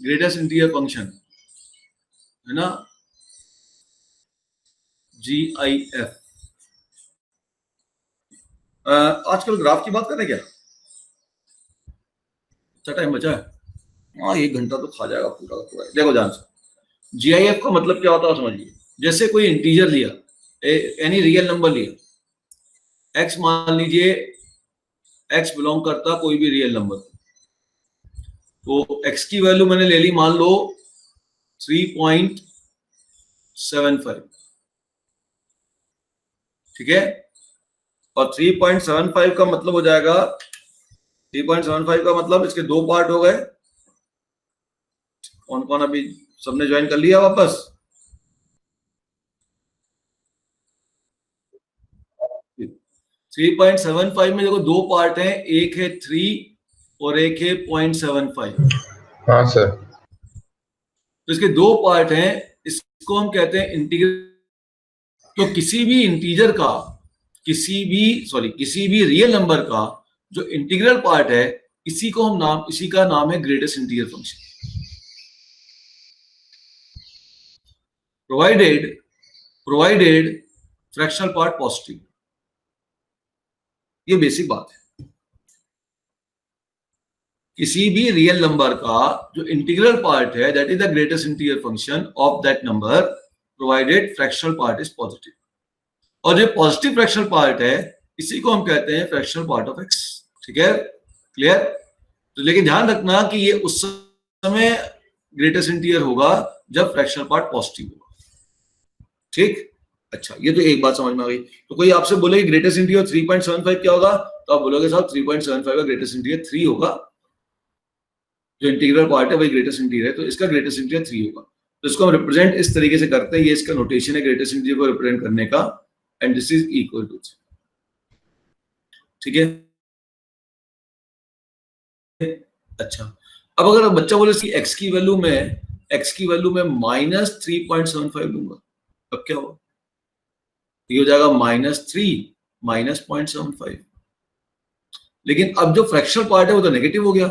Greatest integer function है ना, GIF। आजकल ग्राफ की बात करें क्या? अच्छा टाइम बचा है? हाँ, 1 घंटा तो खा जाएगा पूरा का पूरा। देखो ध्यान से, GIF का मतलब क्या होता है समझिए। जैसे कोई इंटीजर लिया, एनी रियल नंबर लिया, x मान लीजिए, x बिलोंग करता कोई भी रियल नंबर, तो x की वैल्यू मैंने ले ली मान लो 3.75, ठीक है। और 3.75 का मतलब हो जाएगा, 3.75 का मतलब इसके दो पार्ट हो गए। कौन कौन अभी सबने ज्वाइन कर लिया वापस? 3.75 में देखो दो पार्ट हैं, एक है 3 और एक है 0.75। हाँ सर। तो इसके दो पार्ट हैं, इसको हम कहते हैं इंटीग्रल। तो किसी भी इंटीजर का, किसी भी रियल नंबर का जो इंटीग्रल पार्ट है, इसी का नाम है greatest integer function, provided fractional part positive. ये बेसिक बात है। किसी भी रियल नंबर का जो इंटीग्रल पार्ट है, that is the greatest integer function of that number, provided fractional part is positive. और जो पॉजिटिव फ्रैक्शनल पार्ट है, इसी को हम कहते हैं फ्रैक्शनल पार्ट ऑफ एक्स। ठीक है, क्लियर? तो लेकिन ध्यान रखना कि ये उस समय ग्रेटेस्ट इंटीजर होगा जब फ्रैक्शनल पार्ट पॉजिटिव होगा। ठीक, अच्छा, ये तो एक बात समझ में आ गई। तो कोई आपसे बोले कि ग्रेटेस्ट इंटीजर 3.75 क्या होगा, तो आप बोलोगे साहब 3.75 का ग्रेटेस्ट इंटीजर 3 होगा। जो इंटीग्रल पार्ट है वही ग्रेटेस्ट इंटीजर है, तो इसका ग्रेटेस्ट इंटीजर 3 होगा। तो इसको हम रिप्रेजेंट इस तरीके से करते हैं, ये इसका नोटेशन है ग्रेटेस्ट इंटीजर को रिप्रेजेंट करने का, and this is equal to 3। ठीक है, अच्छा। अब अगर बच्चा बोले कि x की वैल्यू में -3.75 लूंगा, अब क्या होगा? ये हो जाएगा -3 -0.75। लेकिन अब जो फ्रैक्शनल पार्ट है वो तो नेगेटिव हो गया।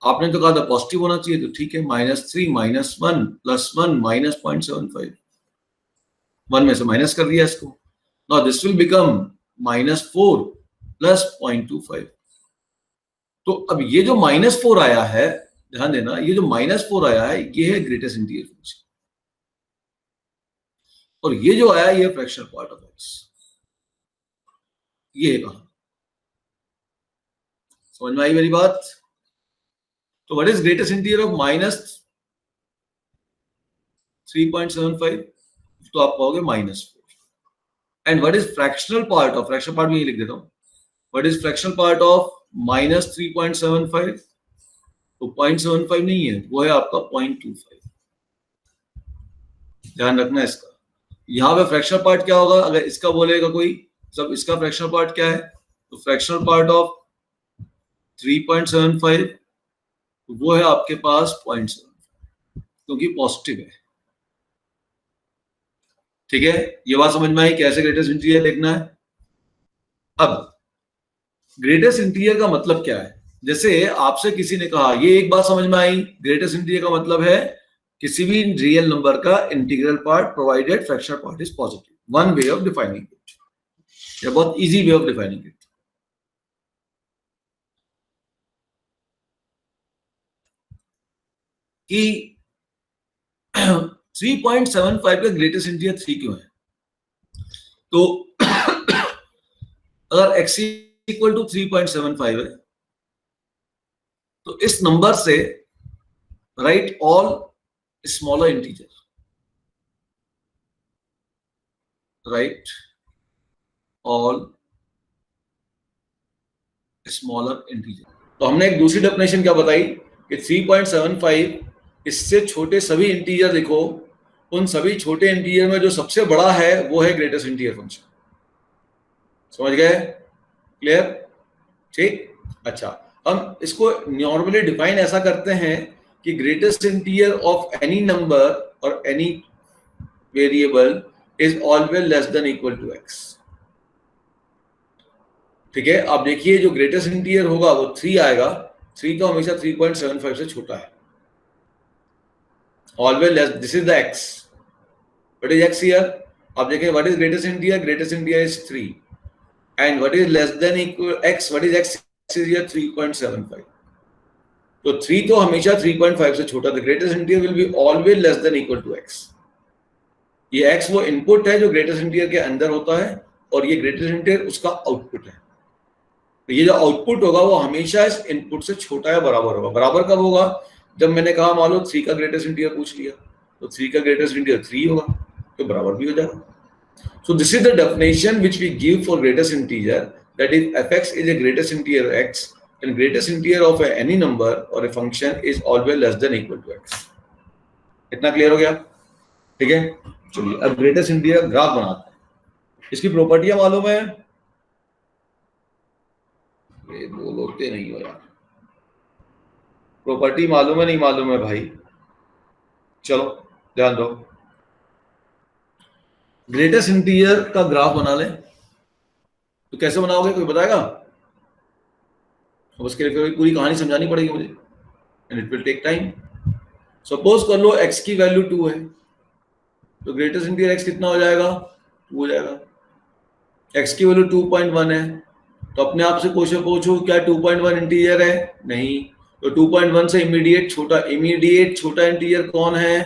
आपने तो कहा था पॉजिटिव होना चाहिए, तो ठीक है, -3 -1 +1 -0.75, 1 में से माइनस कर दिया इसको। Now this will become -4 +0.25। तो अब ये जो -4 आया है, ध्यान देना, ये जो -4 आया है ये है ग्रेटेस्ट इंटीजर फंक्शन, और ये जो आया ये फ्रैक्शनल पार्ट ऑफ एक्स। ये कहा, समझ में आई मेरी बात? तो what is greatest integer of -3.75? तो आप कहोगे -4। And what is fractional part of, fractional part में ये लिख देता हूं, what is fractional part of -3.75? तो 0.75 नहीं है, वो है आपका 0.25। ध्यान रखना इसका। यहां पे फ्रैक्शनल पार्ट क्या होगा, अगर इसका बोलेगा कोई, सब इसका फ्रैक्शनल पार्ट क्या है, तो फ्रैक्शनल पार्ट ऑफ 3.75 वो है आपके पास 0.7, क्योंकि पॉजिटिव है। ठीक है, ये बात समझ में आई कैसे ग्रेटेस्ट इंटीजर देखना है। अब ग्रेटेस्ट इंटीजर का मतलब क्या है? जैसे आपसे किसी ने कहा, ये एक बात समझ में आई, ग्रेटेस्ट इंटीजर का मतलब है किसी भी रियल नंबर का integral part provided fractional part is positive. One way of defining it, या बहुत easy way of defining it. कि 3.75 का ग्रेटेस्ट इंटीजर 3 क्यों है? तो अगर x इक्वल टू 3.75 है, तो इस नंबर से right all smaller integer, right all smaller integer. तो हमने एक दूसरी डेफिनेशन क्या बताई कि 3.75 इससे छोटे सभी इंटीजर लिखो, उन सभी छोटे इंटीजर में जो सबसे बड़ा है वो है ग्रेटेस्ट इंटीजर फंक्शन। समझ गए? क्लियर? ठीक, अच्छा। हम इसको नॉर्मली डिफाइन ऐसा करते हैं कि greatest integer of any number और any variable is always less than equal to x. ठीक है, आप देखिए जो ग्रेटेस्ट इंटीजर होगा वो 3 आएगा, 3 तो हमेशा 3.75 से छोटा है। Always less, this is the X, what is X here? आप देखें what is greatest integer, greatest integer is 3 and what is less than equal X, what is X is here 3.75। तो 3 तो हमेशा 3.5 से छोटा, the greatest integer will be always less than equal to X. ये X वो input है जो greatest integer के अंदर होता है और ये ग्रेटेस्ट इंटीजर उसका आउटपुट है। तो ये जो आउटपुट होगा वो हमेशा इस इनपुट से छोटा या बराबर होगा। बराबर कब होगा? जब मैंने कहा मान लो 3 का ग्रेटेस्ट इंटीजर पूछ लिया, तो 3 का ग्रेटेस्ट इंटीजर 3 होगा, तो बराबर भी हो जाएगा। So this is the definition which we give for greatest integer, that is fx is a greatest integer x and greatest integer of any number or a function is always less than equal to x। इतना clear हो गया? ठीक है, चलिए अब greatest integer graph बनाते हैं। इसकी प्रॉपर्टियां मालूम है? ये बोलते नहीं हो यार, प्रॉपर्टी मालूम है नहीं मालूम है भाई? चलो ध्यान दो, ग्रेटेस्ट इंटीजर का ग्राफ बना ले, तो कैसे बनाओगे कोई बताएगा? उसके लिए पूरी कहानी समझानी पड़ेगी मुझे and it will take time. Suppose कर लो x की वैल्यू 2 है, तो ग्रेटेस्ट इंटीजर x कितना हो जाएगा? 2 हो जाएगा। x की वैल्यू 2.1 है, तो अपने आप से क्वेश्चन पूछो क्या 2.1 इंटीजर है? नहीं। तो 2.1 से इमीडिएट छोटा इंटीजर कौन है?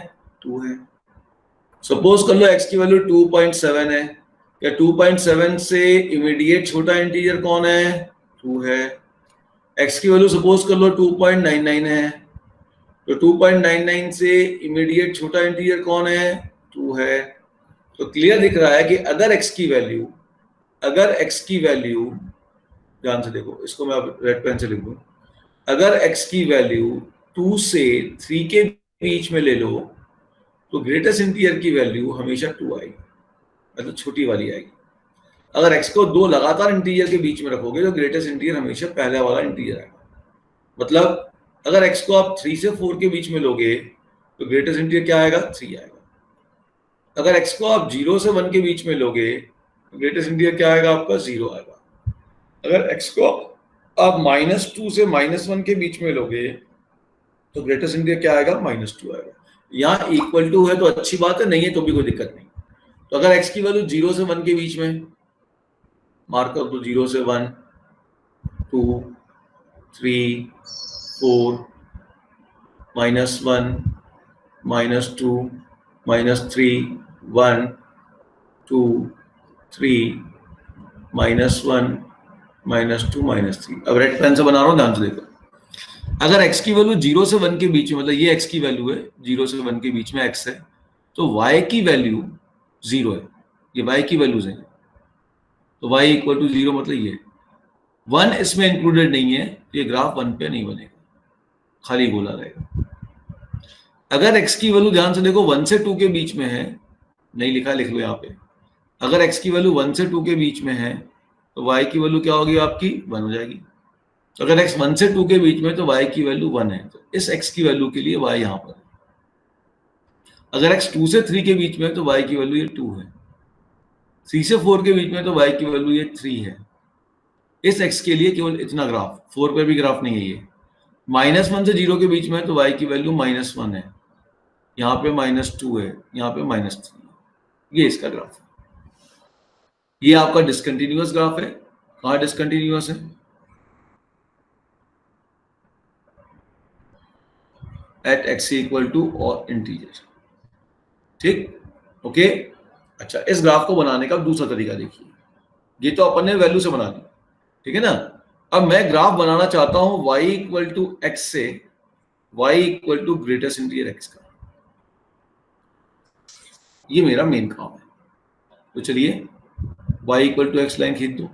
2 है। सपोज कर लो x की वैल्यू 2.7 है, क्या 2.7 से इमीडिएट छोटा इंटीजर कौन है? 2 है। x की वैल्यू सपोज कर लो 2.99 है, तो 2.99 से इमीडिएट छोटा इंटीजर कौन है? 2 है। तो क्लियर दिख रहा है कि अगर x की वैल्यू ध्यान से देखो, इसको मैं अब रेड पेन से लिख दूं, अगर x की वैल्यू 2 से 3 के बीच में ले लो, तो ग्रेटेस्ट इंटीजर की वैल्यू हमेशा 2 आएगी, मतलब छोटी वाली आएगी। अगर x को 2 लगातार इंटीजर के बीच में रखोगे तो ग्रेटेस्ट इंटीजर हमेशा पहले वाला इंटीजर आएगा। मतलब अगर x को आप 3 से 4 के बीच में लोगे तो ग्रेटेस्ट इंटीजर क्या आएगा? 3 आएगा। अगर x को आप 0 से 1 के बीच में लोगे तो ग्रेटेस्ट इंटीजर क्या आएगा? आपका 0 आएगा। अगर x को आप -2 से -1 के बीच में लोगे तो ग्रेटेस्ट इंटीजर क्या आएगा? -2 आएगा। यहाँ इक्वल टू है तो अच्छी बात है, नहीं है तो भी कोई दिक्कत नहीं। तो अगर x की वैल्यू 0 से 1 के बीच में मार्क कर दो, 0 से 1, 2, 3, 4, -1, -2, -3, 1, 2, 3, -1, -2, -3। अब रेड पेन से बना रहा हूँ, ध्यान से देखो। अगर x की वैल्यू 0 से 1 के बीच में, मतलब ये x की वैल्यू है, 0 से 1 के बीच में x है, तो y की वैल्यू 0 है, ये y की वैल्यूज है, तो y इक्वल टू 0 मतलब ये 1 इसमें इंक्लूडेड नहीं है, तो ये ग्राफ 1 पे नहीं बनेगा, खाली गोला रहेगा। अगर x की वैल्यू ध्यान से देखो 1 से 2 के बीच में है, नहीं लिखा, लिख लो यहाँ पे, अगर x की वैल्यू 1 से 2 के बीच में है तो y की वैल्यू क्या होगी? आपकी 1 हो जाएगी। तो अगर x 1 से 2 के बीच में तो y की वैल्यू 1 है, तो इस x की वैल्यू के लिए y यहाँ पर है। अगर x 2 से 3 के बीच में तो y की वैल्यू ये 2 है, 3 से 4 के बीच में तो y की वैल्यू ये 3 है। इस x के लिए केवल इतना ग्राफ, 4 पे भी ग्राफ नहीं है ये। -1 से 0 के बीच में तो y की वैल्यू -1 है, यहाँ पे -2 है, यहाँ पे -3, ये इसका ग्राफ है। ये आपका डिसकंटिन्यूअस ग्राफ है। कहाँ डिसकंटिन्यूअस है? एट x इक्वल टू और इंटीजर। ठीक, ओके। अच्छा, इस ग्राफ को बनाने का दूसरा तरीका देखिए, ये तो अपन ने वैल्यू से बना दी, ठीक है ना। अब मैं ग्राफ बनाना चाहता हूं y इक्वल टू एक्स से y equal to greatest integer x का, ये मेरा मेन काम है। तो चलिए y equal to X line खींच दो।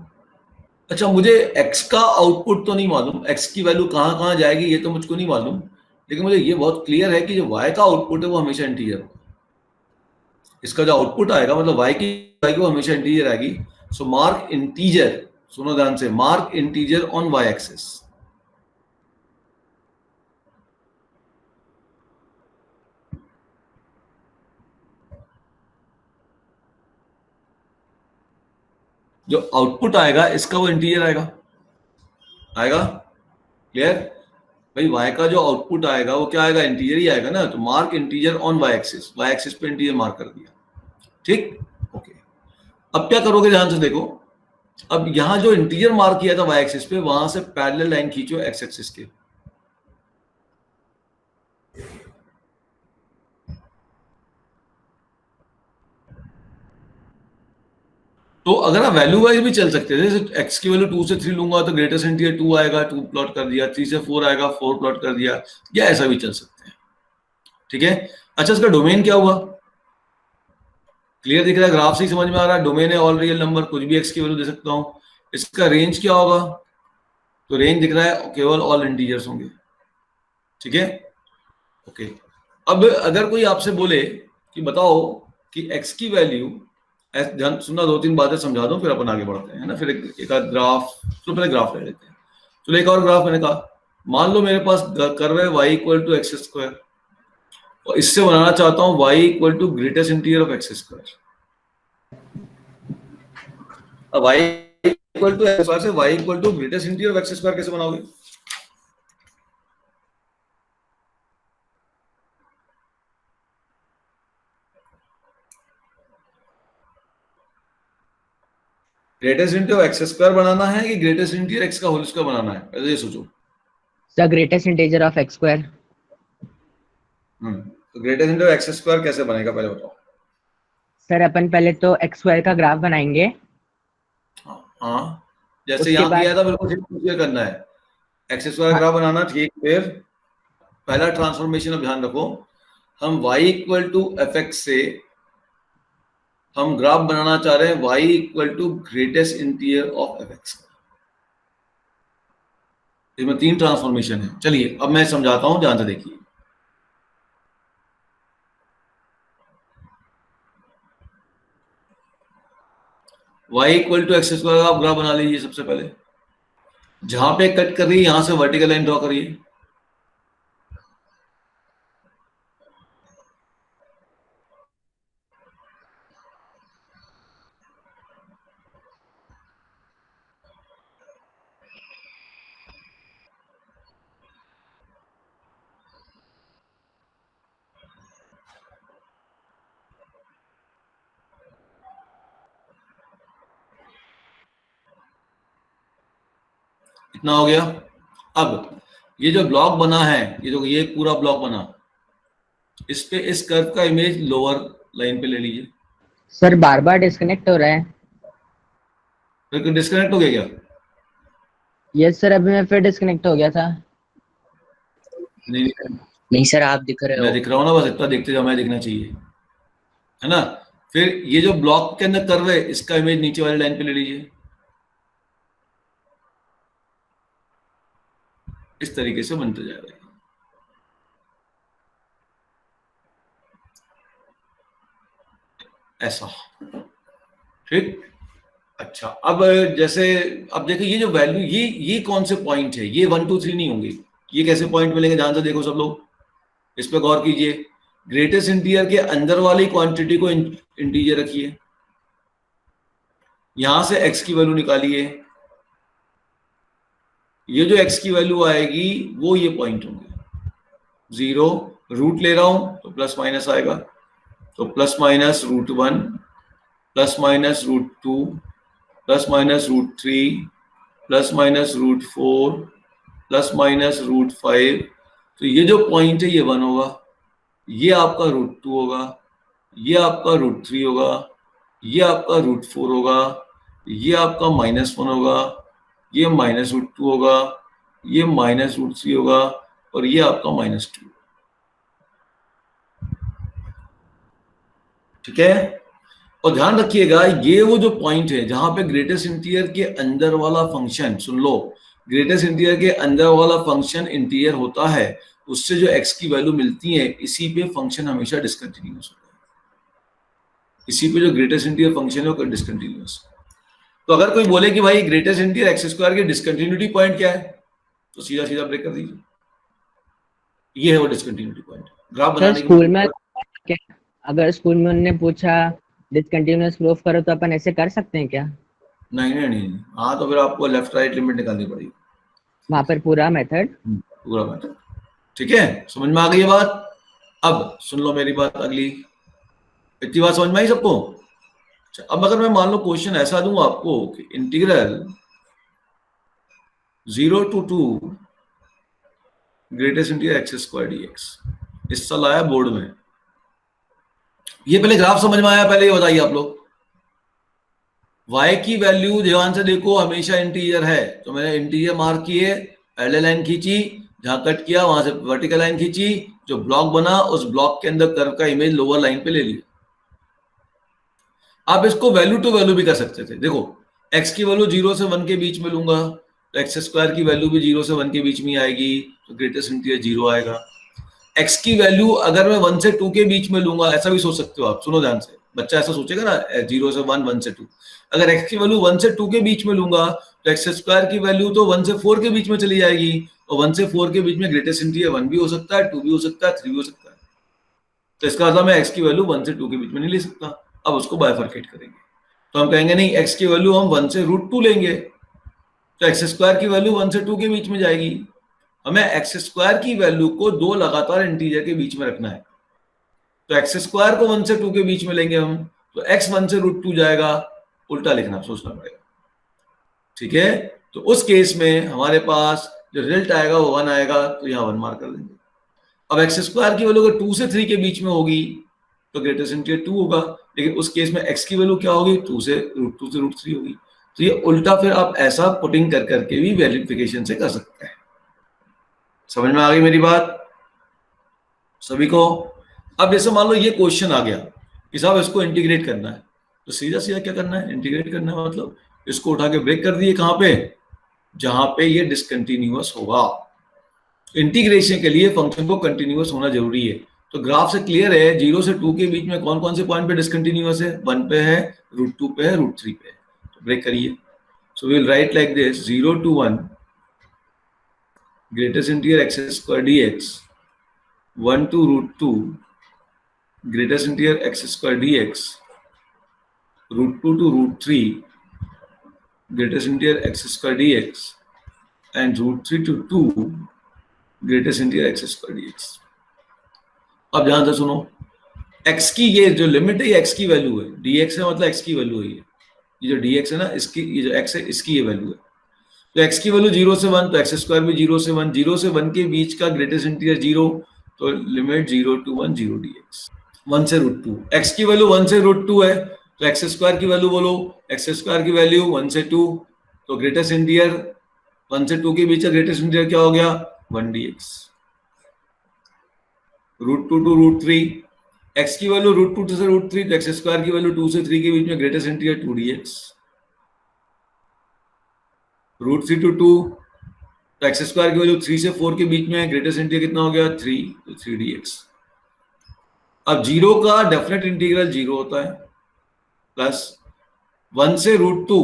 अच्छा, मुझे x का आउटपुट तो नहीं मालूम, x की वैल्यू कहाँ कहाँ जाएगी ये तो मुझको नहीं मालूम, लेकिन मुझे ये बहुत क्लियर है कि जो y का आउटपुट है वो हमेशा इंटीजर होगा। इसका जो आउटपुट आएगा मतलब y की वैल्यू हमेशा इंटीजर आएगी। सो मार्क इंटीजर, सुनो ध्यान से, mark integer on y axis. जो आउटपुट आएगा इसका वो इंटीजर आएगा, क्लियर? भाई y का जो आउटपुट आएगा वो क्या आएगा, इंटीजर ही आएगा ना, तो mark integer on y axis पे इंटीजर मार्क कर दिया, ठीक, ओके। अब क्या करोगे, ध्यान से देखो, अब यहां जो इंटीजर मार्क किया था y एक्सिस पे, वहां से पैरेलल लाइन खींचो x एक्सिस के, तो अगर आप वैल्यू वाइज भी चल सकते थे, जैसे x की वैल्यू 2 से 3 लूंगा तो ग्रेटेस्ट इंटीजर 2 आएगा, 2 प्लॉट कर दिया, 3 से 4 आएगा, 4 प्लॉट कर दिया, या ऐसा भी चल सकते हैं, ठीक है। अच्छा, इसका डोमेन क्या हुआ, क्लियर दिख रहा है, ग्राफ से ही समझ में आ रहा है, डोमेन है ऑल रियल नंबर, कुछ भी x की वैल्यू दे सकता हूं। इसका रेंज क्या होगा, तो रेंज दिख रहा है केवल ऑल इंटीजर्स होंगे, ठीक है, ओके। अब अगर कोई आपसे बोले कि बताओ कि x की वैल्यू, ध्यान सुनना, 2-3 बातें समझा दूं फिर अपन आगे बढ़ते हैं, है ना, फिर एक आध ग्राफ, तो पहले ग्राफ ले लेते हैं। चलो एक और ग्राफ मैंने कहा, मान लो मेरे पास कर्व है y equal to X square, और इससे बनाना चाहता हूं y equal to greatest integer of X square. अब y equal to X square से y equal to greatest integer of X square कैसे बनाओगे, ग्रेटेस्ट इंटीजर एक्स स्क्वायर बनाना है कि ग्रेटेस्ट इंटीजर एक्स का होल स्क्वायर बनाना है, पहले ये सोचो। The greatest integer of X square. तो ग्रेटेस्ट इंटीजर एक्स स्क्वायर कैसे बनेगा पहले बताओ। सर अपन पहले तो एक्स स्क्वायर का ग्राफ बनाएंगे। हाँ, जैसे यहाँ किया था बिल्कुल ठीक करना है, एक्स स्क्वायर ग्राफ बनाना, ठीक। फिर पहला ट्रांसफॉर्मेशन, अब ध्यान रखो, हम y equal to F X से हम ग्राफ बनाना चाह रहे हैं y equal to greatest integer of F X. इसमें 3 ट्रांसफॉर्मेशन है, चलिए अब मैं समझाता हूं, ध्यान से देखिए। y equal to X square का आप ग्राफ बना लीजिए। सबसे पहले जहां पे कट कर रही है यहां से वर्टिकल लाइन ड्रॉ करिए, इतना हो गया। अब ये जो ब्लॉक बना है, ये जो ये पूरा ब्लॉक बना, इस पे इस कर्व का इमेज लोअर लाइन पे ले लीजिए। सर बार बार डिस्कनेक्ट हो रहा है। फिर डिस्कनेक्ट हो गया क्या? यस सर, अभी मैं फिर डिस्कनेक्ट हो गया था। नहीं नहीं सर, आप दिख रहे हो। मैं दिख रहा हूँ ना, बस इतना देखते जाओ, मैं दिखना चाहिए, है ना। फिर ये जो ब्लॉक के अंदर कर्व है, इसका इमेज नीचे वाली लाइन पे ले लीजिए, इस तरीके से बनते जाएगा ऐसा, ठीक। अच्छा, अब जैसे, अब देखो ये जो वैल्यू, ये कौन से पॉइंट है, ये 1 2 3 नहीं होंगे, ये कैसे पॉइंट मिलेंगे, ध्यान से देखो सब लोग, इस पे गौर कीजिए। ग्रेटेस्ट इंटीजर के अंदर वाली क्वांटिटी को इंटीजर रखिए, यहां से x की वैल्यू निकालिए, ये जो x की वैल्यू आएगी वो ये पॉइंट होंगे, 0, रूट ले रहा हूं तो प्लस माइनस आएगा, तो plus minus √1, plus minus √2, plus minus √3, plus minus √4, plus minus √5, तो ये जो पॉइंट है ये 1 होगा, ये आपका √2 होगा, ये आपका √3 होगा, ये आपका √4 होगा, ये आपका -1 होगा, ये -√2 होगा, ये -√3 होगा, और ये आपका -2, ठीक है। और ध्यान रखिएगा, ये वो जो पॉइंट है जहां पे ग्रेटेस्ट इंटीजर के अंदर वाला फंक्शन, सुन लो, ग्रेटेस्ट इंटीजर के अंदर वाला फंक्शन इंटीजर होता है, उससे जो x की वैल्यू मिलती है, इसी पे फंक्शन हमेशा डिसकंटिन्यूअस होता है, इसी पे जो ग्रेटेस्ट इंटीजर फंक्शन है वो डिसकंटिन्यूअस। तो अगर कोई बोले कि भाई ग्रेटेस्ट इंटीजर एक्स स्क्वायर की डिसकंटिन्यूटी पॉइंट क्या है, तो सीधा सीधा ब्रेक कर दीजिए, ये है वो डिसकंटिन्यूटी पॉइंट। ग्राफ बनाने स्कूल में अगर स्कूल में उन्होंने पूछा डिसकंटिन्यूअस प्रूफ करो तो अपन ऐसे कर सकते हैं क्या? नहीं, हाँ, तो फिर आपको लेफ्ट राइट लिमिट निकालनी पड़ेगी वहां पर पूरा मेथड। पूरा मैटर। ठीक है, समझ में आ गई ये बात? अब सुन लो मेरी बात अगली, इतनी बात समझ में आई सबको? अच्छा, अब अगर मैं मान लो क्वेश्चन ऐसा दूं आपको कि integral 0 to 2 greatest integral x square dx, इस साल आया बोर्ड में, ये पहले ग्राफ समझ में आया? पहले ये बताइए आप लोग। y की वैल्यू ध्यान से देखो हमेशा इंटीजर है, तो मैंने इंटीजर मार्क किए, पैरेलल लाइन खींची, जहां कट किया वहां से वर्टिकल लाइन खींची, जो ब्लॉक बना उस ब्लॉक के अंदर कर्व का इमेज लोअर लाइन पे ले लिया। आप इसको वैल्यू टू वैल्यू भी कर सकते थे। देखो x की वैल्यू 0 से 1 के बीच में लूंगा तो एक्स स्क्वायर की वैल्यू भी 0 से 1 के बीच में ही आएगी, तो ग्रेटेस्ट इंटीजर 0 आएगा। x की वैल्यू अगर मैं 1 से 2 के बीच में लूंगा, ऐसा भी सोच सकते हो आप, सुनो ध्यान से, बच्चा ऐसा सोचेगा ना 0 से 1, 1 से 2। अगर x की वैल्यू 1 से 2 के बीच में लूंगा तो एक्स स्क्वायर की वैल्यू तो 1 से 4 के बीच में चली जाएगी, और 1 से 4 के बीच में ग्रेटेस्ट इंटीजर 1 भी हो सकता है, 2 भी हो सकता है, 3 भी हो सकता है। तो इसका मतलब मैं x की वैल्यू 1 से 2 के बीच में नहीं ले सकता। अब उसको बाइफरकेट करेंगे, तो हम कहेंगे नहीं, x की वैल्यू हम 1 से √2 लेंगे, तो एक्स स्क्वायर की वैल्यू 1 से 2 के बीच में जाएगी। हमें एक्स स्क्वायर की वैल्यू को दो लगातार इंटीजर के बीच में रखना है, तो एक्स स्क्वायर को 1 से 2 के बीच में लेंगे हम, तो x 1 से √2 जाएगा, उल्टा लिखना सोचना पड़ेगा। ठीक है, तो उस केस में हमारे पास जो रिजल्ट आएगा वो 1 आएगा, तो यहाँ 1 मार्क कर देंगे। अब एक्स स्क्वायर की वैल्यू अगर 2 से 3 के बीच में होगी तो ग्रेटेस्ट इंटीजर 2 होगा, लेकिन उस केस में x की वैल्यू क्या होगी, 2 से √3 होगी। तो ये उल्टा फिर आप ऐसा पुटिंग कर करके भी वेरिफिकेशन से कर सकते हैं। समझ में आ गई मेरी बात सभी को? अब जैसे मान लो ये क्वेश्चन आ गया कि साहब इसको इंटीग्रेट करना है, तो सीधा सीधा क्या करना है, इंटीग्रेट करना है, मतलब इसको उठा के ब्रेक कर दिए, कहां पे, जहां पे ये डिसकंटिन्यूअस होगा। इंटीग्रेशन के लिए फंक्शन को कंटिन्यूअस होना जरूरी है। तो ग्राफ से क्लियर है 0 से 2 के बीच में कौन कौन से पॉइंट पे डिसकंटिन्यूअस है, 1 पे है, √2 पे है, √3 पे है, तो ब्रेक करिए। So will write like this, 0 to 1 greatest integer x square dx, 1 to √2 greatest integer x square dx, √2 to √3 greatest integer x square dx, and √3 to 2 greatest integer x square dx। अब ध्यान से सुनो, x की ये जो limit है ये x की वैल्यू है, dx है मतलब x की वैल्यू है, ये जो dx है ना, इसकी ये जो x है इसकी ये वैल्यू है। तो x की वैल्यू 0 से 1, तो एक्स स्क्वायर भी 0 से 1, 0 से 1 के बीच का ग्रेटेस्ट इंटीजर 0, तो लिमिट 0 to 1 0 dx, 1 से √2। x की वैल्यू 1 से √2 है, तो एक्स स्क्वायर की वैल्यू बोलो, एक्स स्क्वायर की वैल्यू 1 से 2, तो ग्रेटेस्ट इंटीजर 1 से 2 के बीच का ग्रेटेस्ट इंटीजर क्या हो गया, 1 dx, √2 to √3, x की वैल्यू √2 से √3, तो एक्स स्क्वायर की वैल्यू 2 से 3 के बीच में ग्रेटेस्ट इंटीजर 2 dx, √3 to 2, तो एक्स स्क्वायर की वैल्यू 3 से 4 के बीच में ग्रेटेस्ट इंटीजर कितना हो गया, 3, तो 3 dx। अब 0 का डेफिनेट इंटीग्रल 0 होता है, प्लस 1 से √2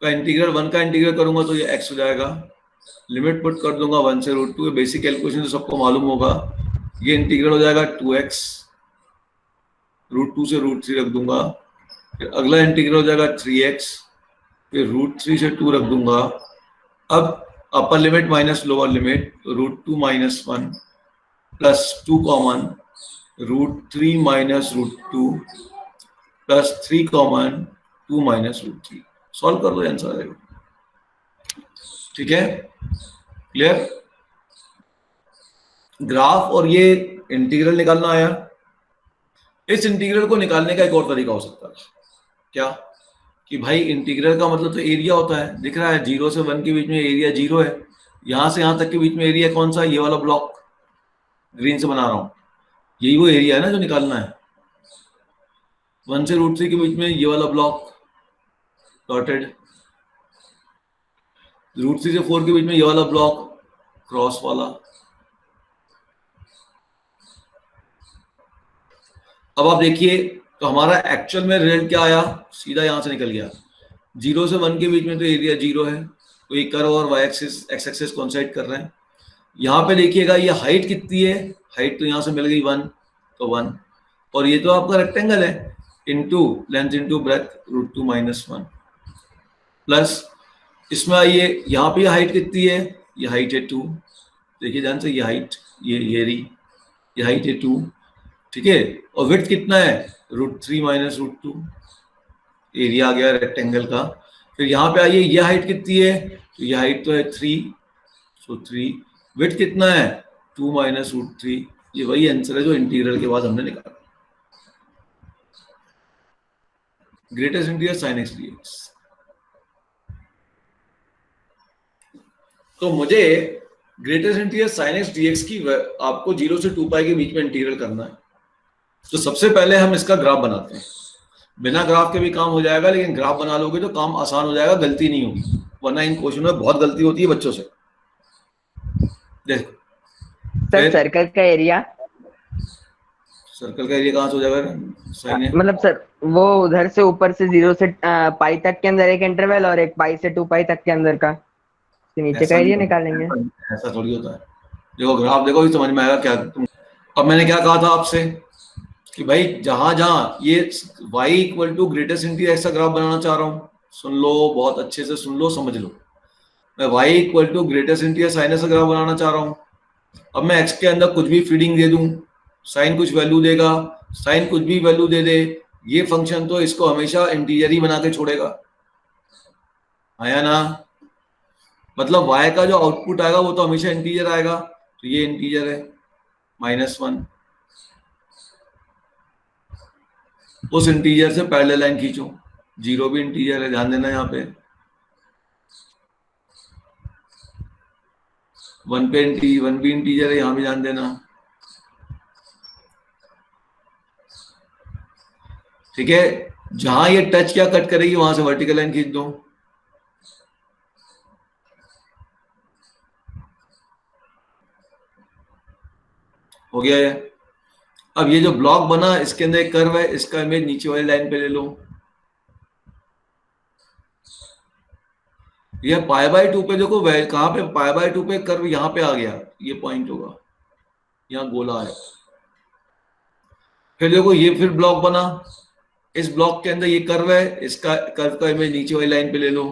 का इंटीग्रल, 1 का इंटीग्रल करूंगा तो ये x हो जाएगा, लिमिट पुट कर दूंगा 1 से √2, बेसिक कैलकुलेशन तो सबको मालूम होगा, ये इंटीग्रल हो जाएगा 2x, √2 से √3 रख दूंगा, फिर अगला इंटीग्रल हो जाएगा 3x, फिर √3 से 2 रख दूंगा। अब upper limit minus lower limit, तो √2 minus 1 plus 2 common, √3 minus √2 plus 3 common, 2 minus √3, solve कर दो आंसर आएगा। ठीक है, क्लियर? ग्राफ और ये इंटीग्रल निकालना आया। इस इंटीग्रल को निकालने का एक और तरीका हो सकता है, क्या, कि भाई इंटीग्रल का मतलब तो एरिया होता है, दिख रहा है 0 से 1 के बीच में एरिया 0 है, यहां से यहां तक के बीच में एरिया कौन सा, ये वाला ब्लॉक ग्रीन से बना रहा हूं, यही वो एरिया है ना जो निकालना है। 1 से √3 के बीच में ये वाला ब्लॉक डॉटेड, √3 से 4 के बीच में ये वाला ब्लॉक क्रॉस वाला। अब आप देखिए, तो हमारा एक्चुअल में रिजल्ट क्या आया, सीधा यहां से निकल गया, 0 से 1 के बीच में तो एरिया 0 है, तो ये कर्व और y axis x axis coincide कर रहे हैं। यहाँ पे देखिएगा ये हाइट कितनी है, हाइट तो यहाँ से मिल गई 1, तो 1, और ये तो आपका रेक्टेंगल है, into length into breadth, √2 minus 1, plus इसमें आइए यहाँ पे हाइट कितनी है, ये हाइट है 2, देखिए ध्यान से, ये हाइट ये रही, ये हाइट है 2, ठीक है, और विड्थ कितना है √3 माइनस √2, एरिया आ गया रेक्टेंगल का। फिर यहाँ पे आइए, ये हाइट कितनी है, तो ये हाइट तो है 3, सो 3, विड्थ कितना है 2 माइनस √3, ये वही आंसर है जो इंटीग्रल के बाद हमने निकाला, greatest integral sin x dx। तो मुझे greatest integral sin x dx की आपको 0 से 2 पाई के बीच में इंटीग्रल करना है। तो सबसे पहले हम इसका ग्राफ बनाते हैं, बिना ग्राफ के भी काम हो जाएगा, लेकिन ग्राफ बना लोगे तो काम आसान हो जाएगा, गलती नहीं होगी, वरना इन क्वेश्चन में बहुत गलती होती है बच्चों से। देखो सर सर्कल का एरिया, सर्कल का एरिया कहाँ से हो जाएगा, साइन है, मतलब सर वो उधर से ऊपर से 0 से पाई तक के अंदर एक इंटरवल और एक पाई से 2 पाई तक के अंदर का, इसके नीचे का एरिया निकालेंगे। ऐसा थोड़ी होता है, देखो ग्राफ देखो ही समझ में आएगा क्या तुम। अब मैंने क्या कहा था आपसे कि भाई जहां जहां ये y equal to greatest integral ऐसा ग्राफ बनाना चाह रहा हूं, सुन लो बहुत अच्छे से, सुन लो समझ लो, मैं y equal to greatest integral sine ऐसा ग्राफ बनाना चाह रहा हूं। अब मैं x के अंदर कुछ भी फीडिंग दे दूं, साइन कुछ वैल्यू देगा, साइन कुछ भी वैल्यू दे दे, ये फंक्शन तो इसको हमेशा इंटीजर ही बना के छोड़ेगा, आया ना, मतलब y का जो आउटपुट आएगा वो तो हमेशा इंटीजर आएगा, तो ये इंटीजर है -1, उस इंटीजर से पैरेलल लाइन खींचो, 0 भी इंटीजर है, ध्यान देना यहाँ पे, 1 भी इंटीजर है, यहाँ भी ध्यान देना, ठीक है। जहां ये टच क्या कट करेगी वहां से वर्टिकल लाइन खींच दो, हो गया ये। अब ये जो ब्लॉक बना इसके अंदर एक कर्व है, इसका इमेज नीचे वाली लाइन पे ले लो, ये π/2 पे देखो कहां पे π/2 पे कर्व यहाँ पे आ गया, ये पॉइंट होगा, यहाँ गोला है। फिर देखो ये फिर ब्लॉक बना, इस ब्लॉक के अंदर ये कर्व है, इसका कर्व का इमेज नीचे वाली लाइन पे ले लो,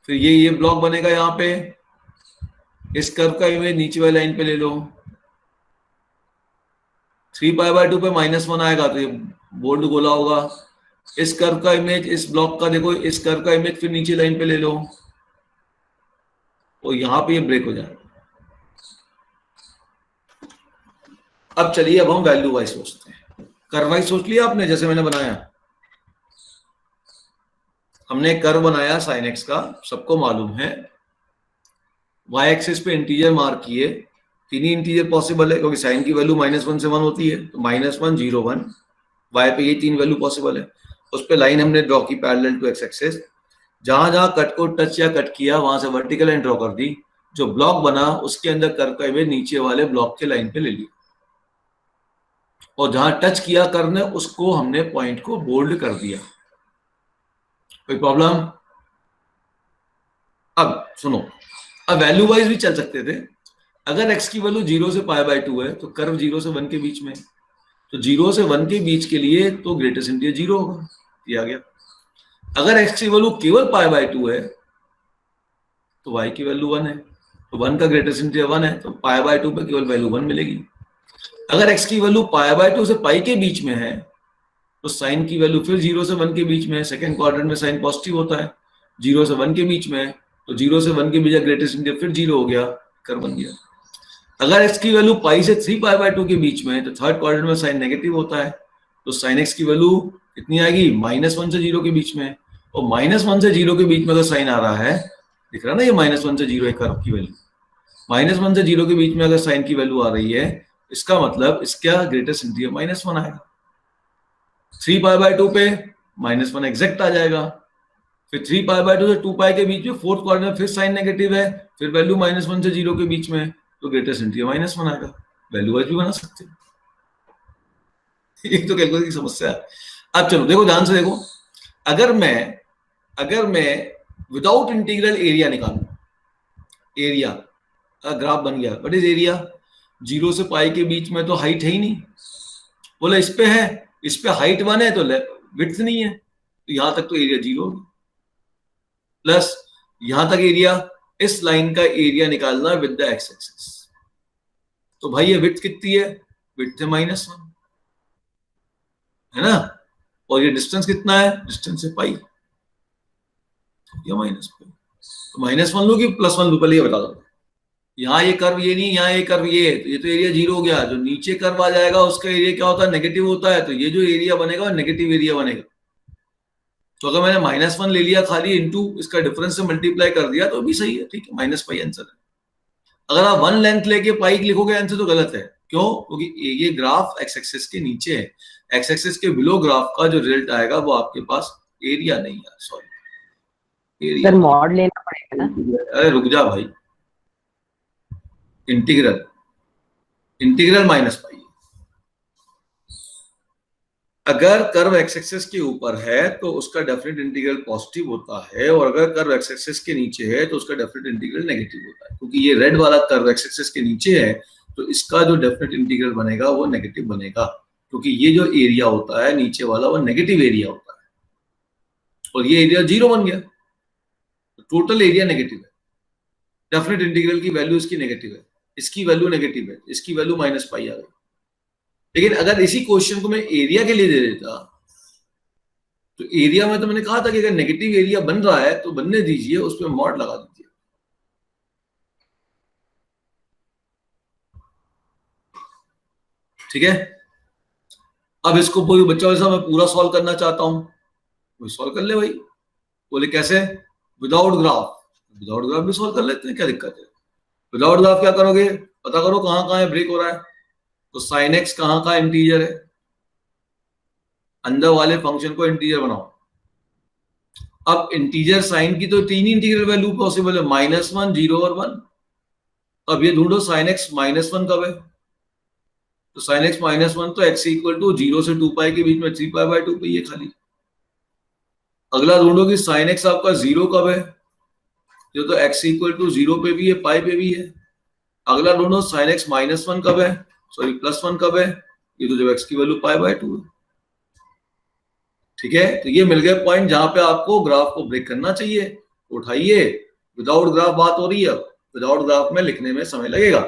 फिर ये ब्लॉक बनेगा यहाँ पे, इस कर्व का इमेज नीचे वाली लाइन पे ले लो, 3π/2 पे -1 आएगा तो ये बोल्ड गोला होगा, इस कर्व का इमेज, इस ब्लॉक का देखो, इस कर्व का इमेज फिर नीचे लाइन पे ले लो, और यहां पे ये ब्रेक हो जाएगा। अब चलिए अब हम वैल्यू वाइज सोचते हैं, कर्व वाइज सोच लिया आपने, जैसे मैंने बनाया, हमने कर्व बनाया sin x का, सबको मालूम है, y एक्सिस पे इंटीजर मार्क किए, तीन ही इंटीजर पॉसिबल है क्योंकि साइन की वैल्यू -1 से 1 होती है, तो -1 0 1, y पे ये तीन वैल्यू पॉसिबल है, उस पे लाइन हमने ड्रॉ की पैरेलल टू x एक्सिस, जहां जहां कट को टच या कट किया वहां से वर्टिकल लाइन ड्रॉ कर दी, जो ब्लॉक बना उसके अंदर कर्व का इमेज नीचे वाले ब्लॉक के लाइन पे ले लिया, और जहां टच किया कर्व ने उसको हमने पॉइंट को बोल्ड कर दिया। कोई प्रॉब्लम? अब सुनो, अब वैल्यू वाइज भी चल सकते थे, अगर x की वैल्यू 0 से π/2 है तो कर्व 0 से 1 के बीच में, तो 0 से 1 के बीच के लिए तो ग्रेटेस्ट इंटीजर 0 होगा, ये आ गया। अगर x की वैल्यू केवल π/2 है तो y की वैल्यू 1 है, तो 1 का ग्रेटेस्ट इंटीजर 1 है, तो π/2 पे केवल वैल्यू 1 मिलेगी। अगर x की वैल्यू π/2 से पाई के बीच में है तो साइन की वैल्यू फिर 0 से 1 के बीच में है, सेकंड क्वाड्रेंट में साइन पॉजिटिव होता है, 0 से 1 के बीच में है, तो 0 से 1 के बीच ग्रेटेस्ट इंटीजर फिर 0 हो गया, कर्व बन गया। अगर x की वैल्यू पाई से 3π/2 के बीच में है तो थर्ड क्वाड्रेंट में साइन नेगेटिव होता है, तो साइन x की वैल्यू कितनी आएगी, -1 से 0 के बीच में, और -1 से 0 के बीच में अगर साइन आ रहा है, दिख रहा ना ये -1 से 0 है कर्व की वैल्यू, -1 से 0 के बीच में अगर साइन की वैल्यू आ रही है, इसका मतलब इसका ग्रेटेस्ट इंटीजर -1 आएगा। 3π/2 पे -1 एग्जैक्ट आ जाएगा, फिर 3π/2 से 2 पाई के बीच में फोर्थ क्वाड्रेंट में फिर साइन नेगेटिव है, फिर वैल्यू -1 से 0 के बीच में, तो ग्रेटेस्ट इंटीजर -1 आएगा। वैल्यू वाइज भी बना सकते हैं, एक तो कैलकुलस की समस्या है। अब चलो देखो ध्यान से देखो, अगर मैं विदाउट इंटीग्रल एरिया निकालूं, एरिया ग्राफ बन गया, व्हाट इज एरिया, 0 से पाई के बीच में तो हाइट है ही नहीं, बोले इस पे है, इस पे हाइट 1 है तो विड्थ नहीं है, तो यहां तक तो एरिया 0 होगा, प्लस यहां तक एरिया इस लाइन का एरिया निकालना विद द एक्स एक्सिस। तो भाई ये विड्थ कितनी है, विड्थ है -1, है ना, और ये डिस्टेंस कितना है, डिस्टेंस है पाई, या -पाई। तो -1 लो कि +1 लो, पहले ये बता दो। यहाँ ये कर्व ये नहीं, यहाँ ये कर्व ये है, तो ये तो एरिया 0 हो गया। जो नीचे कर्व आ जाएगा उसका एरिया क्या होता है, नेगेटिव होता है। तो ये जो एरिया बनेगा वो नेगेटिव एरिया बनेगा। तो अगर मैंने -1 ले लिया खाली, इंटू इसका डिफरेंस से मल्टीप्लाई कर दिया तो भी सही है, ठीक है, -पाई आंसर है। अगर आप 1 लेंथ लेके पाई लिखोगे आंसर तो गलत है। क्यों? क्योंकि ये ग्राफ एक्स एक्सिस के नीचे है, एक्स एक्सिस के बिलो ग्राफ का जो रिजल्ट आएगा वो आपके पास एरिया नहीं है, सॉरी एरिया। सर मॉड लेना पड़ेगा ना? अरे रुक जा भाई, इंटीग्रल, इंटीग्रल -पाई। अगर कर्व एक्स एक्सिस के ऊपर है तो उसका डेफिनेट इंटीग्रल पॉजिटिव होता है, और अगर कर्व एक्स एक्सिस के नीचे है तो उसका डेफिनेट इंटीग्रल नेगेटिव होता है। क्योंकि ये रेड वाला कर्व एक्स एक्सिस के नीचे है तो इसका जो डेफिनेट इंटीग्रल बनेगा वो नेगेटिव बनेगा, क्योंकि ये जो एरिया होता है नीचे वाला वो नेगेटिव एरिया होता है, और ये एरिया 0 बन गया, तो टोटल एरिया नेगेटिव है। डेफिनेट इंटीग्रल की वैल्यू इसकी नेगेटिव है, इसकी वैल्यू नेगेटिव है, इसकी वैल्यू -पाई आ गई। लेकिन अगर इसी क्वेश्चन को मैं एरिया के लिए दे देता, तो एरिया में तो मैंने कहा था कि अगर नेगेटिव एरिया बन रहा है तो बनने दीजिए, उस पर मॉड लगा दीजिए। ठीक है, अब इसको कोई बच्चा वैसा मैं पूरा सॉल्व करना चाहता हूं, कोई सॉल्व कर ले भाई। बोले कैसे? Without graph. विदाउट ग्राफ भी सॉल्व कर लेते हैं, क्या दिक्कत है। विदाउट ग्राफ क्या करोगे, पता करो कहां कहां है ब्रेक हो रहा है। तो साइन एक्स कहां का इंटीजर है, अंदर वाले फंक्शन को इंटीजर बनाओ। अब इंटीजर साइन की तो 3 इंटीग्रल वैल्यू पॉसिबल है, -1, 0 और 1। अब ये ढूंढो साइन एक्स -1 कब है, तो साइन एक्स -1 तो x इक्वल टू 0 से 2 पाई के बीच में 3π/2 पे ही है खाली। अगला ढूंढो कि साइन एक्स आपका 0 कब है, ये तो x इक्वल टू 0 पे भी है, पाई पे भी है। अगला ढूंढो साइन एक्स -1 कब है, सॉरी +1 कब है, ये तो जब x की वैल्यू π/2 है। ठीक है, तो ये मिल गए पॉइंट जहां पे आपको ग्राफ को ब्रेक करना चाहिए। उठाइए, विदाउट ग्राफ बात हो रही है, विदाउट ग्राफ में लिखने में समय लगेगा।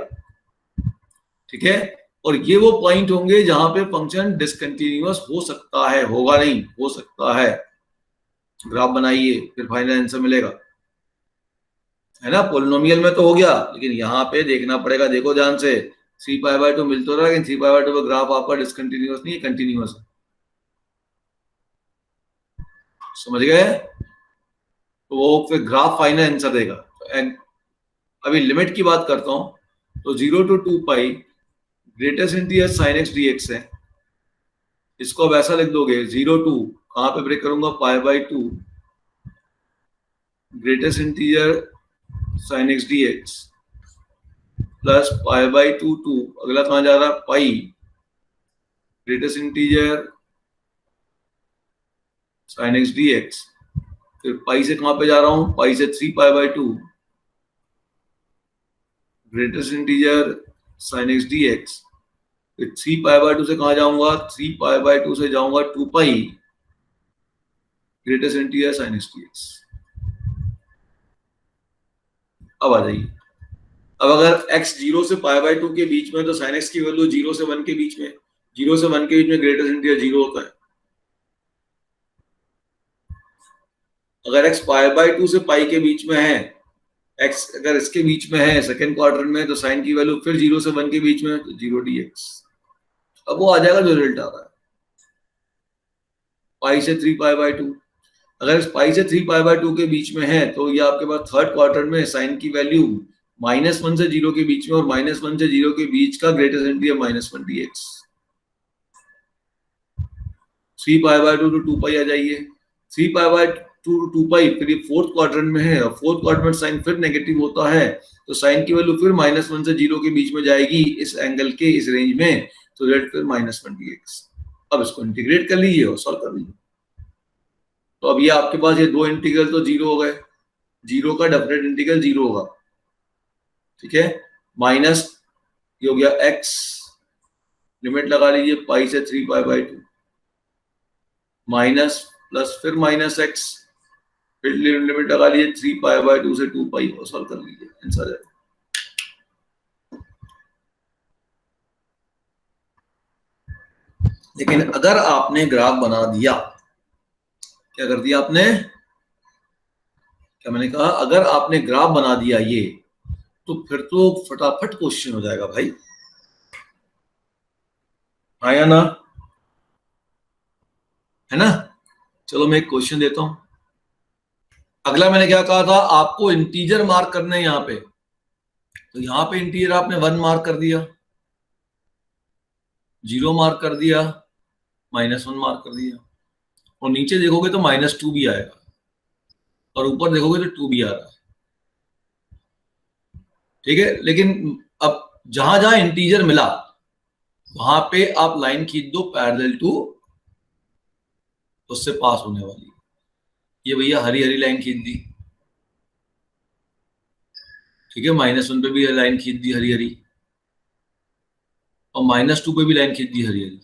ठीक है, और ये वो पॉइंट होंगे जहां पे फंक्शन डिसकंटिन्यूअस हो सकता है, होगा नहीं, हो सकता है। ग्राफ बनाइए, फिर फाइनल आंसर मिलेगा, है ना। पोलिनोमियल में तो हो गया, लेकिन यहाँ पे देखना पड़ेगा। देखो ध्यान से, 3π/2 मिल तो रहा है, लेकिन 3π/2 का ग्राफ आपका डिसकंटिन्यूअस नहीं है, कंटिन्यूअस है। समझ गए? तो वो फिर ग्राफ फाइनल आंसर देगा। अभी लिमिट की बात करता हूं, तो 0 to 2 pi greatest integer sin x dx है। इसको अब ऐसा लिख दोगे, 0 to कहां पे ब्रेक करूंगा, π/2 greatest integer sin x dx plus π/2 to अगला कहां जा रहा है, pi greatest integer sin x dx, फिर पाई से कहां पे जा रहा हूं, पाई से 3π/2 greatest integer sin x dx, फिर 3π/2 से कहां जाऊंगा, 3π/2 से जाऊंगा 2 pi greatest integer sin x dx। अब आ जाइए, अब अगर x 0 से π/2 के बीच में, तो sin x की वैल्यू 0 से 1 के बीच में, 0 से 1 के बीच में ग्रेटेस्ट इंटीजर 0 होता है। अगर x π/2 से पाई के बीच में है, x अगर इसके बीच में है सेकेंड क्वार्टर में, तो साइन की वैल्यू फिर 0 से 1 के बीच में, तो 0 dx। अब वो आ जाएगा जो रिजल्ट आ रहा है, पाई से 3π/2। अगर इस पाई से 3π/2 के बीच में है, तो ये आपके पास थर्ड क्वार्टर में साइन की वैल्यू -1 से 0 के बीच में, और -1 से 0 के बीच का ग्रेटेस्ट इंटीजर -1 dx। 3π/2 to 2 पाई आ जाइए, 3π/2 to 2 पाई, फिर ये फोर्थ क्वाड्रेंट में है, और फोर्थ क्वाड्रेंट साइन फिर नेगेटिव होता है, तो साइन की वैल्यू फिर -1 से 0 के बीच में जाएगी इस एंगल के इस रेंज में, तो रेट फिर -1 dx। अब इसको इंटीग्रेट कर लीजिए और सॉल्व कर लीजिए। तो अब ये आपके पास ये दो इंटीग्रल तो 0 हो गए, 0 का डेफिनेट इंटीग्रल 0 होगा। ठीक है, माइनस ये हो गया x, लिमिट लगा लीजिए पाई से 3π/2, माइनस प्लस फिर -x, लिमिट लगा लीजिए 3 पाई/2 से 2 पाई और सॉल्व कर लीजिए, आंसर है। लेकिन अगर आपने ग्राफ बना दिया, क्या कर दिया आपने, क्या मैंने कहा, अगर आपने ग्राफ बना दिया ये, तो फिर तो फटाफट क्वेश्चन हो जाएगा भाई, आया ना, है ना। चलो मैं एक क्वेश्चन देता हूं। अगला मैंने क्या कहा था, आपको इंटीजर मार्क करने हैं यहाँ पे, तो यहाँ पे इंटीजर आपने 1 मार्क कर दिया, 0 मार्क कर दिया, -1 मार्क कर दिया, और नीचे देखोगे तो -2 भी आएगा, और ऊपर देखोगे तो 2 भी आ रहा है, ठीक है। लेकिन अब जहां जहां इंटीजर मिला वहां पे आप लाइन खींच दो पैरेलल टू उससे पास होने वाली। ये भैया हरी हरी लाइन खींच दी, ठीक है, -1 पे भी लाइन खींच दी हरी हरी, और -2 पे भी लाइन खींच दी हरी हरी,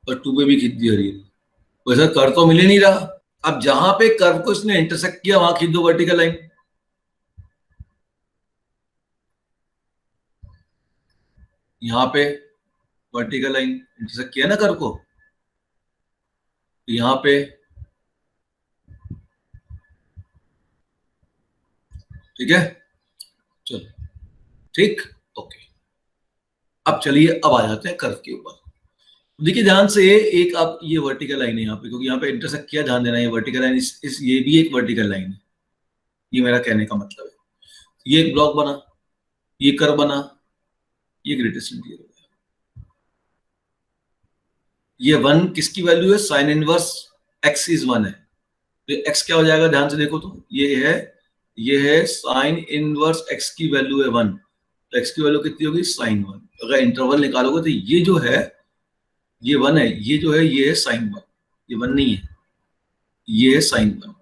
और 2 पे भी खींच दी हरी हरी। वैसा कर तो मिल ही नहीं रहा। अब जहां पे कर्व को इसने इंटरसेक्ट किया वहां खींच दो वर्टिकल लाइन, यहाँ पे वर्टिकल लाइन इंटरसेक्ट किया ना कर्व को, यहाँ पे, ठीक है, चलो ठीक, ओके। अब चलिए अब आ जाते हैं कर्व के ऊपर। देखिए ध्यान से, एक आप ये वर्टिकल लाइन है यहाँ पे, क्योंकि यहाँ पे इंटरसेक्ट किया, ध्यान देना, ये वर्टिकल लाइन ये भी एक वर्टिकल लाइन है, ये मेरा कहने का मतलब है। ये एक ब्लॉक बना, ये कर्व बना, ये ग्रेटेस्ट इंटीरियर हो गया। ये 1 किसकी वैल्यू है, साइन इनवर्स x इज 1 है, तो x क्या हो जाएगा, ध्यान से देखो तो ये है साइन इनवर्स x की वैल्यू है 1, तो x की वैल्यू कितनी होगी, साइन 1। अगर इंटरवल निकालोगे तो ये जो है ये 1 है, ये जो है ये है साइन 1, ये 1 नहीं है, ये है साइन 1,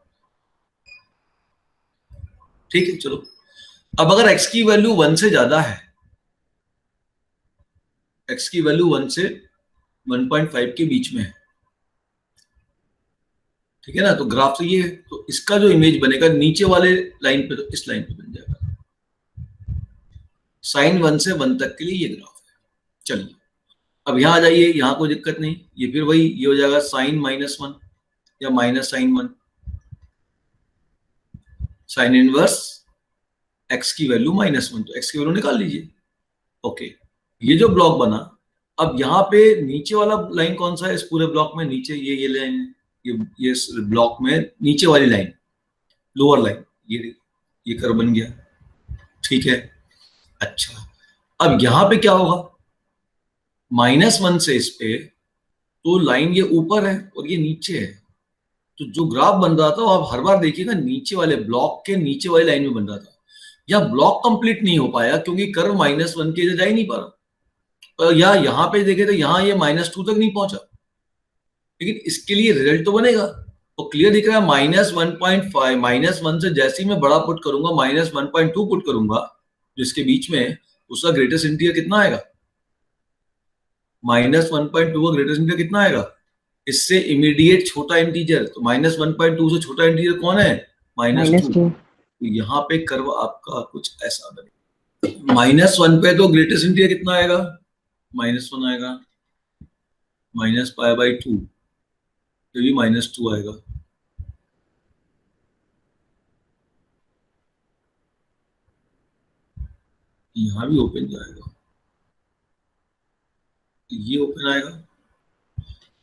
ठीक है। चलो अब अगर x की वैल्यू 1 से ज्यादा है, x की वैल्यू 1 से 1.5 के बीच में है, ठीक है ना, तो ग्राफ तो ये है, तो इसका जो इमेज बनेगा नीचे वाले लाइन पे, तो इस लाइन पे बन जाएगा, साइन 1 से 1 तक के लिए ये ग्राफ है। चलिए अब यहां आ जाइए, यहां कोई दिक्कत नहीं, ये फिर वही ये हो जाएगा साइन -1 या minus sine 1, sine inverse x की वैल्यू -1, तो x की वैल्यू निकाल लीजिए, ओके। ये जो ब्लॉक बना, अब यहाँ पे नीचे वाला लाइन कौन सा है इस पूरे ब्लॉक में, नीचे ये लाइन है, ये ब्लॉक में नीचे वाली लाइन, लोअर लाइन, ये कर्व बन गया, ठीक है। अच्छा अब यहां पे क्या होगा, -1 से इस पे, तो लाइन ये ऊपर है और ये नीचे है, तो जो ग्राफ बन रहा था वो आप हर बार देखिएगा नीचे वाले ब्लॉक के नीचे वाली लाइन में बन रहा था। यह ब्लॉक कंप्लीट नहीं हो पाया क्योंकि कर्व -1 के इधर जा ही नहीं पा रहा, या यहां पे देखे तो यहां ये -2 तक नहीं पहुंचा, लेकिन इसके लिए रिजल्ट तो बनेगा, तो क्लियर दिख रहा है -1.5, -1 से जैसे ही मैं बड़ा पुट करूंगा -1.2 पुट करूंगा जिसके बीच में, उसका ग्रेटेस्ट इंटीरियर कितना आएगा, -1.2 का ग्रेटेस्ट इंटीरियर कितना आएगा, इससे इमीडिएट छोटा इंटीजर, तो -1.2 से छोटा इंटीजर कौन है, -2। तो यहाँ पे कर्व आपका कुछ ऐसा बनेगा, -1 पे तो ग्रेटेस्ट इंटीरियर कितना आएगा, -1 आएगा, -π/2, ये भी -2 आएगा, यहाँ भी ओपन जाएगा, ये ओपन आएगा,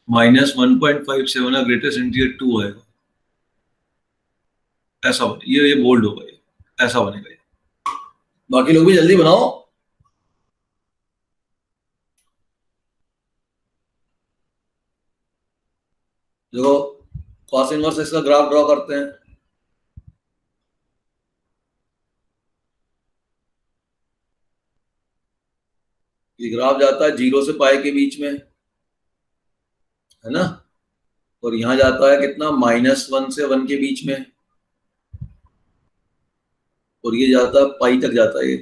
-1.57 का ग्रेटेस्ट इंटीरियर 2 आएगा, ऐसा बने, ये बोल्ड होगा, ये ऐसा बनेगा ये। बाकी लोग भी जल्दी बनाओ। देखो कॉस इनवर्स इसका ग्राफ ड्रॉ करते हैं, ये ग्राफ जाता है 0 से पाई के बीच में, है ना, और यहां जाता है कितना, -1 से 1 के बीच में, और ये जाता है पाई तक जाता है, ये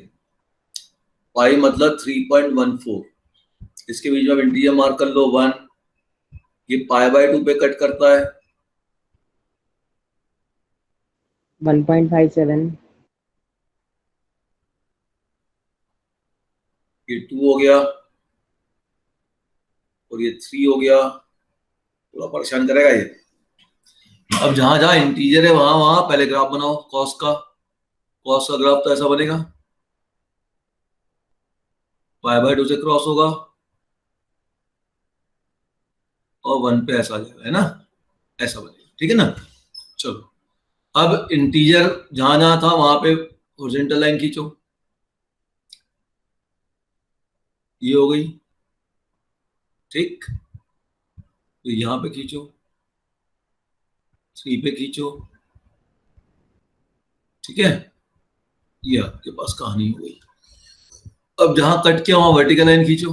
पाई मतलब 3.14, इसके बीच में आप इंटीजर मार्क कर लो 1, ये π/2 पे कट करता है, 1.57 ये 2 हो गया और ये 3 हो गया, थोड़ा परेशान करेगा ये। अब जहां जहां इंटीजर है वहां वहां पहले ग्राफ बनाओ कॉस का। कॉस का ग्राफ तो ऐसा बनेगा, π/2 से क्रॉस होगा और 1 पे ऐसा आ जाएगा, है ना, ऐसा बनेगा, ठीक है ना। चलो अब इंटीजर जहां जहां था वहां पे हॉरिजॉन्टल लाइन खींचो, ये हो गई, ठीक। तो यहां पे खींचो, 3 पे खींचो, ठीक है, ये आपके पास कहानी हो गई। अब जहां कट किया वहां वर्टिकल लाइन खींचो,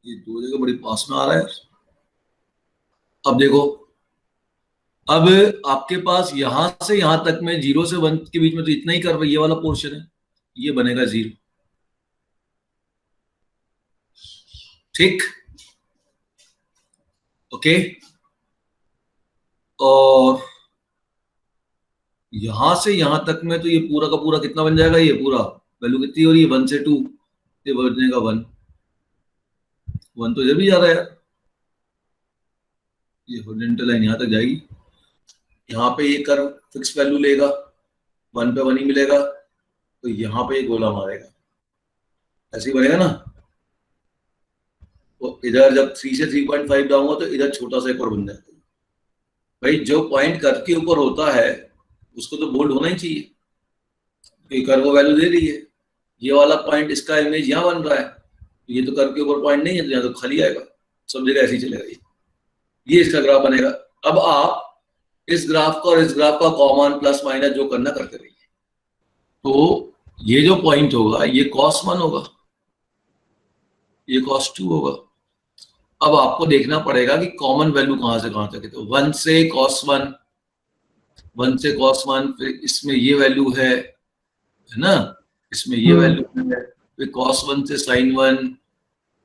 ये 2 जगह बड़ी पास में आ रहा है। अब देखो, अब आपके पास यहां से यहां तक में 0 से 1 के बीच में तो इतना ही कर्व, ये वाला पोर्शन है, ये बनेगा 0, ठीक, ओके। और यहां से यहां तक में तो ये पूरा का पूरा कितना बन जाएगा, ये पूरा वैल्यू कितनी हो रही है, 1 से 2, ये बनेगा 1, 1 तो इधर भी जा रहा है यार, ये हॉरिजॉन्टल लाइन यहां तक जाएगी, यहाँ पे ये कर्व फिक्स वैल्यू लेगा, 1 पे 1 ही मिलेगा, तो यहाँ पे ये गोला मारेगा, ऐसे ही बनेगा ना। तो इधर जब 3 से 3.5 जाऊंगा तो इधर छोटा सा एक और बन जाता है। भाई जो पॉइंट कर्व के ऊपर होता है उसको तो बोल्ड होना ही चाहिए, क्योंकि कर्व को वैल्यू दे रही है। ये वाला पॉइंट, इसका इमेज यहाँ बन रहा है, ये तो कर्व के ऊपर पॉइंट नहीं है, तो यहाँ तो खाली आएगा, सब जगह ऐसे ही चलेगा ये इसका ग्राफ बनेगा। अब आप इस ग्राफ का और इस ग्राफ का कॉमन प्लस माइनस जो करना करते रहिए। तो ये जो पॉइंट होगा ये cos 1 होगा, ये cos 2 होगा। अब आपको देखना पड़ेगा कि कॉमन वैल्यू कहां से कहां तक है, तो 1 से cos 1, 1 से cos 1, फिर इसमें ये वैल्यू है ना, इसमें ये वैल्यू है, फिर cos 1 से sin 1,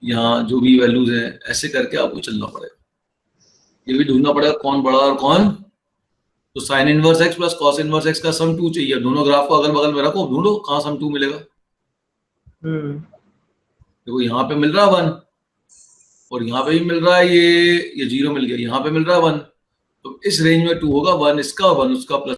यहाँ जो भी वैल्यूज है, ऐसे करके आपको चलना पड़ेगा। ये भी ढूंढना पड़ेगा कौन बड़ा और कौन, तो sin inverse x plus cos inverse x का सम 2 चाहिए। दोनों ग्राफ को अगल बगल में रखो, ढूंढो कहाँ सम 2 मिलेगा। देखो यहाँ पे मिल रहा है 1 और यहाँ पे भी मिल रहा है, ये 0 मिल गया, यहाँ पे मिल रहा है 1, तो इस रेंज में 2 होगा, 1 इसका और 1 उसका प्लस